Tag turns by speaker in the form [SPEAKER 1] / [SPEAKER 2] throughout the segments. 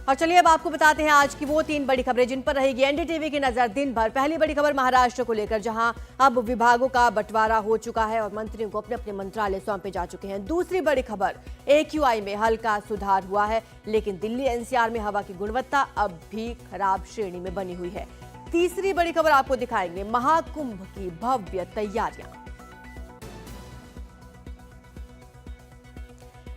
[SPEAKER 1] और चलिए अब आपको बताते हैं आज की वो 3 बड़ी खबरें जिन पर रहेगी एनडीटीवी की नजर दिन भर। पहली बड़ी खबर महाराष्ट्र को लेकर, जहां अब विभागों का बंटवारा हो चुका है और मंत्रियों को अपने अपने मंत्रालय सौंपे जा चुके हैं। दूसरी बड़ी खबर, AQI में हल्का सुधार हुआ है, लेकिन दिल्ली NCR में हवा की गुणवत्ता अब भी खराब श्रेणी में बनी हुई है। तीसरी बड़ी खबर आपको दिखाएंगे महाकुंभ की भव्य तैयारियां।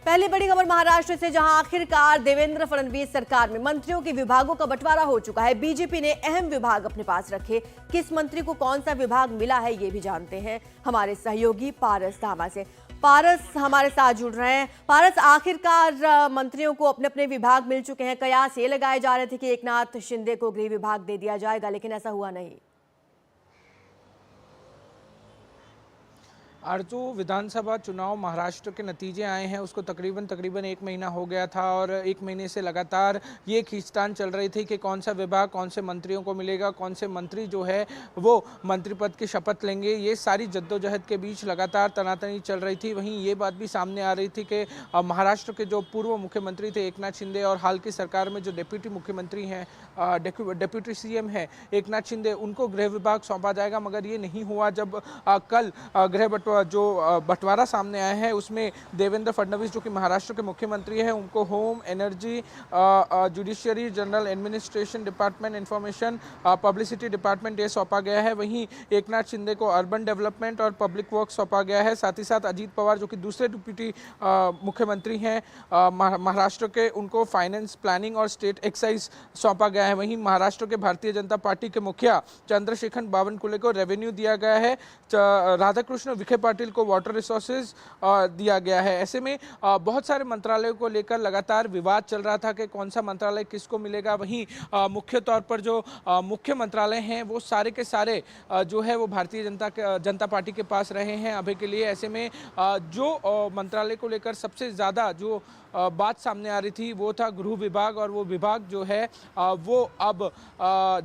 [SPEAKER 1] पहली बड़ी खबर महाराष्ट्र से, जहां आखिरकार देवेंद्र फडणवीस सरकार में मंत्रियों के विभागों का बंटवारा हो चुका है। बीजेपी ने अहम विभाग अपने पास रखे। किस मंत्री को कौन सा विभाग मिला है, ये भी जानते हैं हमारे सहयोगी पारस धामा से। पारस हमारे साथ जुड़ रहे हैं। पारस, आखिरकार मंत्रियों को अपने अपने विभाग मिल चुके हैं। कयास ये लगाए जा रहे थे कि एकनाथ शिंदे को गृह विभाग दे दिया जाएगा, लेकिन ऐसा हुआ नहीं।
[SPEAKER 2] आरजू, विधानसभा चुनाव महाराष्ट्र के नतीजे आए हैं, उसको तकरीबन 1 महीना हो गया था और 1 महीने से लगातार ये खींचतान चल रही थी कि कौन सा विभाग कौन से मंत्रियों को मिलेगा, कौन से मंत्री जो है वो मंत्री पद की शपथ लेंगे। ये सारी जद्दोजहद के बीच लगातार तनातनी चल रही थी। वहीं ये बात भी सामने आ रही थी कि महाराष्ट्र के जो पूर्व मुख्यमंत्री थे एकनाथ शिंदे और हाल की सरकार में जो डिप्टी मुख्यमंत्री हैं, डिप्टी CM है एकनाथ शिंदे, उनको गृह विभाग सौंपा जाएगा, मगर ये नहीं हुआ। जब कल गृह जो बंटवारा सामने आया है उसमें देवेंद्र फडणवीस जो कि महाराष्ट्र के मुख्यमंत्री हैं, उनको home, energy, judiciary, general administration department, information publicity department ये सौंपा गया है। वहीं एकनाथ शिंदे को अर्बन डेवलपमेंट और पब्लिक वर्क सौंपा गया है। साथ ही साथ अजीत पवार जो कि दूसरे डिप्टी मुख्यमंत्री हैं महाराष्ट्र के, उनको फाइनेंस, प्लानिंग और स्टेट एक्साइज सौंपा गया है। वहीं महाराष्ट्र के भारतीय जनता पार्टी के मुखिया चंद्रशेखर बावनकुले को रेवेन्यू दिया गया है। राधाकृष्ण विखे पाटिल को वाटर रिसोर्सेज दिया गया है। ऐसे में बहुत सारे मंत्रालयों को लेकर लगातार विवाद चल रहा था कि कौन सा मंत्रालय किसको मिलेगा। वहीं मुख्य तौर पर जो मुख्य मंत्रालय हैं वो सारे के सारे जो है वो भारतीय जनता पार्टी के पास रहे हैं अभी के लिए। ऐसे में जो मंत्रालय को लेकर सबसे ज़्यादा जो बात सामने आ रही थी वो था गृह विभाग, और वो विभाग जो है वो अब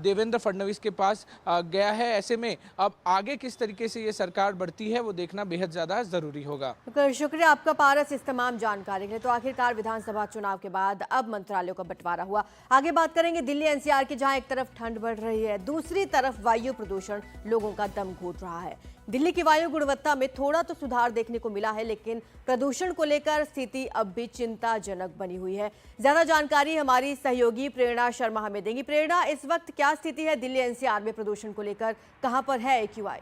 [SPEAKER 2] देवेंद्र फडणवीस के पास गया है। ऐसे में अब आगे किस तरीके से ये सरकार बढ़ती है वो देखना बेहद ज़्यादा ज़रूरी होगा।
[SPEAKER 1] शुक्रिया आपका पारस इस तमाम जानकारी के लिए। तो आखिरकार विधानसभा चुनाव के बाद अब मंत्रालयों का बंटवारा हुआ। आगे बात करेंगे दिल्ली NCR की, जहां एक तरफ ठंड बढ़ रही है, दूसरी तरफ वायु प्रदूषण लोगों का दम घोट रहा है। दिल्ली की वायु गुणवत्ता में थोड़ा तो सुधार देखने को मिला है, लेकिन प्रदूषण को लेकर स्थिति अब भी चिंताजनक बनी हुई है। ज्यादा जानकारी हमारी सहयोगी प्रेरणा शर्मा हमें देंगी। प्रेरणा, इस वक्त क्या स्थिति है दिल्ली NCR में प्रदूषण को लेकर? कहां पर है AQI?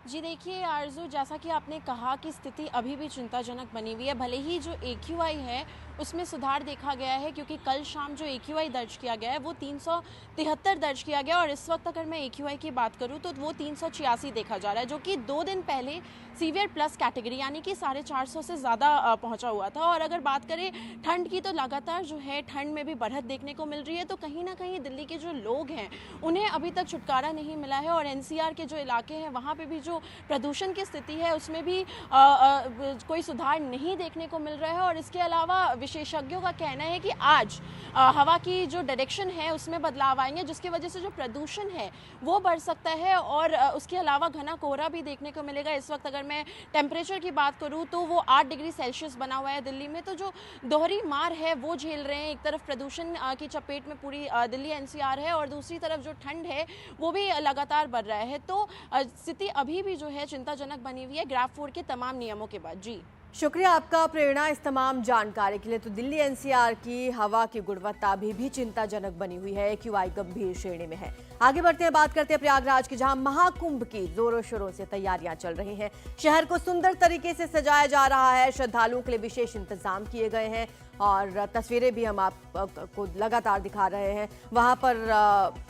[SPEAKER 3] जी देखिए आरजू, जैसा कि आपने कहा कि स्थिति अभी भी चिंताजनक बनी हुई है। भले ही जो AQI है उसमें सुधार देखा गया है, क्योंकि कल शाम जो AQI दर्ज किया गया है वो 373 दर्ज किया गया, और इस वक्त अगर मैं AQI की बात करूं तो वो 386 देखा जा रहा है, जो कि 2 दिन पहले सीवियर प्लस कैटेगरी यानी कि 450 से ज़्यादा पहुंचा हुआ था। और अगर बात करें ठंड की, तो लगातार जो है ठंड में भी बढ़त देखने को मिल रही है। तो कहीं ना कहीं दिल्ली के जो लोग हैं उन्हें अभी तक छुटकारा नहीं मिला है, और NCR के जो इलाके हैं वहाँ पर भी जो प्रदूषण की स्थिति है उसमें भी कोई सुधार नहीं देखने को मिल रहा है। और इसके अलावा विशेषज्ञों का कहना है कि आज हवा की जो डायरेक्शन है उसमें बदलाव आएंगे, जिसकी वजह से जो प्रदूषण है वो बढ़ सकता है, और उसके अलावा घना कोहरा भी देखने को मिलेगा। इस वक्त अगर मैं टेम्परेचर की बात करूं तो वो 8 डिग्री सेल्सियस बना हुआ है दिल्ली में। तो जो दोहरी मार है वो झेल रहे हैं। एक तरफ प्रदूषण की चपेट में पूरी दिल्ली NCR है, और दूसरी तरफ जो ठंड है वो भी लगातार बढ़ रहा है। तो स्थिति अभी भी जो है चिंताजनक बनी हुई है ग्राफ 4 के तमाम नियमों के बाद। जी
[SPEAKER 1] शुक्रिया आपका प्रेरणा इस तमाम जानकारी के लिए। तो दिल्ली NCR की हवा की गुणवत्ता अभी भी चिंताजनक बनी हुई है, AQI गंभीर श्रेणी में है। आगे बढ़ते हैं, बात करते हैं प्रयागराज की, जहां महाकुंभ की जोरों शोरों से तैयारियां चल रही हैं। शहर को सुंदर तरीके से सजाया जा रहा है, श्रद्धालुओं के लिए विशेष इंतजाम किए गए हैं, और तस्वीरें भी हम आपको लगातार दिखा रहे हैं। वहां पर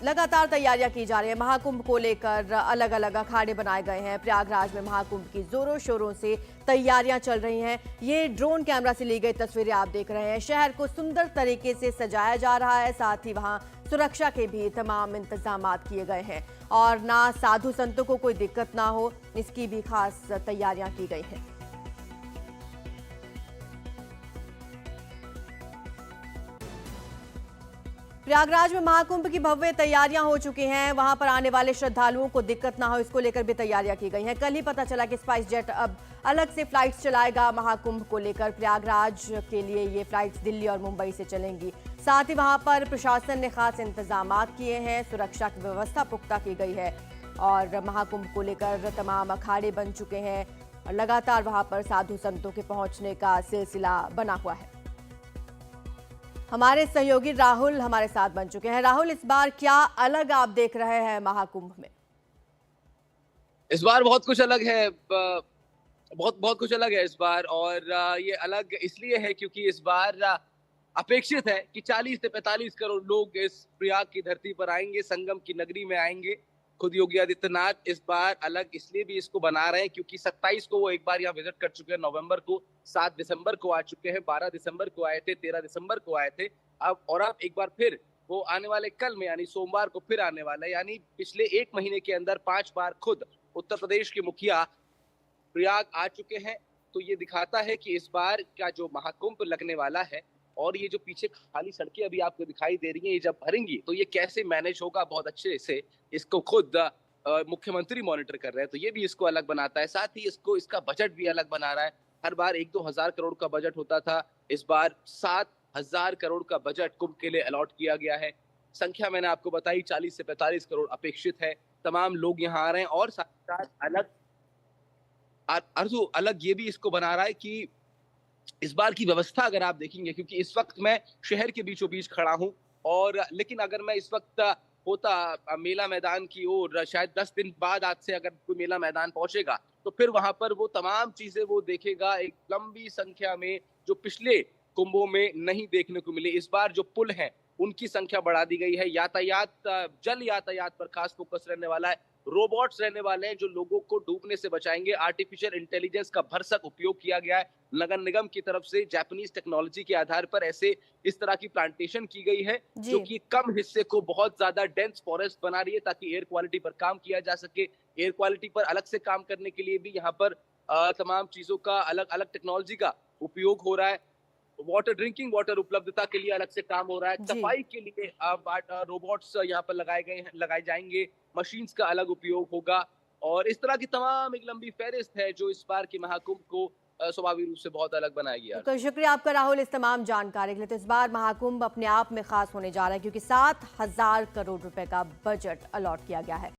[SPEAKER 1] लगातार तैयारियां की जा रही है। महाकुंभ को लेकर अलग अलग अखाड़े बनाए गए हैं। प्रयागराज में महाकुंभ की जोरों शोरों से तैयारियां चल रही हैं। ये ड्रोन कैमरा से ली गई तस्वीरें आप देख रहे हैं। शहर को सुंदर तरीके से सजाया जा रहा है, साथ ही वहां सुरक्षा के भी तमाम इंतजाम किए गए हैं, और ना साधु संतों को कोई दिक्कत ना हो, इसकी भी खास तैयारियां की गई हैं। प्रयागराज में महाकुंभ की भव्य तैयारियां हो चुकी हैं। वहां पर आने वाले श्रद्धालुओं को दिक्कत ना हो, इसको लेकर भी तैयारियां की गई हैं। कल ही पता चला कि स्पाइस जेट अब अलग से फ्लाइट्स चलाएगा। महाकुंभ को लेकर प्रयागराज के लिए ये फ्लाइट्स दिल्ली और मुंबई से चलेंगी। साथ ही वहां पर प्रशासन ने खास इंतजाम किए हैं, सुरक्षा की व्यवस्था पुख्ता की गई है और महाकुंभ को लेकर तमाम अखाड़े बन चुके हैं और लगातार वहां पर साधु संतों के पहुंचने का सिलसिला बना हुआ है। हमारे सहयोगी राहुल हमारे साथ बन चुके हैं। राहुल, इस बार क्या अलग आप देख रहे हैं महाकुंभ में?
[SPEAKER 4] इस बार बहुत कुछ अलग है, बहुत कुछ अलग है इस बार। और ये अलग इसलिए है क्योंकि इस बार अपेक्षित है कि 40 से 45 करोड़ लोग इस प्रयाग की धरती पर आएंगे, संगम की नगरी में आएंगे। खुद योगी आदित्यनाथ इस बार अलग इसलिए भी इसको बना रहे हैं क्योंकि 27 को वो एक बार यहाँ विजिट कर चुके हैं, नवंबर को, 7 दिसंबर को आ चुके हैं, 12 दिसंबर को आए थे, 13 दिसंबर को आए थे। अब एक बार फिर वो आने वाले कल में यानी सोमवार को फिर आने वाला है। यानी पिछले 1 महीने के अंदर 5 बार खुद उत्तर प्रदेश के मुखिया प्रयाग आ चुके हैं। तो ये दिखाता है कि इस बार का जो महाकुंभ लगने वाला है और ये जो पीछे खाली सड़कें अभी आपको दिखाई दे रही हैं, ये जब भरेंगी तो ये कैसे मैनेज होगा, बहुत अच्छे से इसको खुद मुख्यमंत्री मॉनिटर कर रहे हैं। तो ये भी इसको अलग बनाता है। साथ ही इसका बजट भी अलग बना रहा है। हर बार 1-2 हजार करोड़ का बजट होता था, इस बार 7,000 करोड़ का बजट कुंभ के लिए अलॉट किया गया है। संख्या मैंने आपको बताई 40 से 45 करोड़ अपेक्षित है। तमाम लोग यहाँ आ रहे हैं और साथ अलग ये भी इसको बना रहा है कि इस बार की व्यवस्था अगर आप देखेंगे, क्योंकि इस वक्त मैं शहर के बीचों बीच खड़ा हूं और लेकिन अगर मैं इस वक्त होता मेला मैदान की ओर, शायद 10 दिन बाद आज से अगर कोई मेला मैदान पहुंचेगा तो फिर वहां पर वो तमाम चीजें वो देखेगा एक लंबी संख्या में जो पिछले कुंभों में नहीं देखने को मिले। इस बार जो पुल हैं उनकी संख्या बढ़ा दी गई है। जल यातायात पर खास फोकस रहने वाला है। रोबोट्स रहने वाले हैं जो लोगों को डूबने से बचाएंगे। आर्टिफिशियल इंटेलिजेंस का भरसक उपयोग किया गया है। नगर निगम की तरफ से जापानीज टेक्नोलॉजी के आधार पर इस तरह की प्लांटेशन की गई है जो कि कम हिस्से को बहुत ज्यादा डेंस फॉरेस्ट बना रही है ताकि एयर क्वालिटी पर काम किया जा सके। एयर क्वालिटी पर अलग से काम करने के लिए भी यहाँ पर तमाम चीजों का अलग अलग टेक्नोलॉजी का उपयोग हो रहा है। ड्रिंकिंग वाटर उपलब्धता के लिए अलग से काम हो रहा है। सफाई के लिए रोबोट्स यहाँ पर लगाए जाएंगे। मशीन्स का अलग उपयोग होगा और इस तरह की तमाम एक लंबी फहरिस्त है जो इस बार के महाकुंभ को स्वाभाविक रूप से बहुत अलग बनाया गया।
[SPEAKER 1] तो शुक्रिया आपका राहुल इस तमाम जानकारी के लिए। तो इस बार महाकुंभ अपने आप में खास होने जा रहा है क्योंकि 7,000 करोड़ रुपए का बजट अलॉट किया गया है।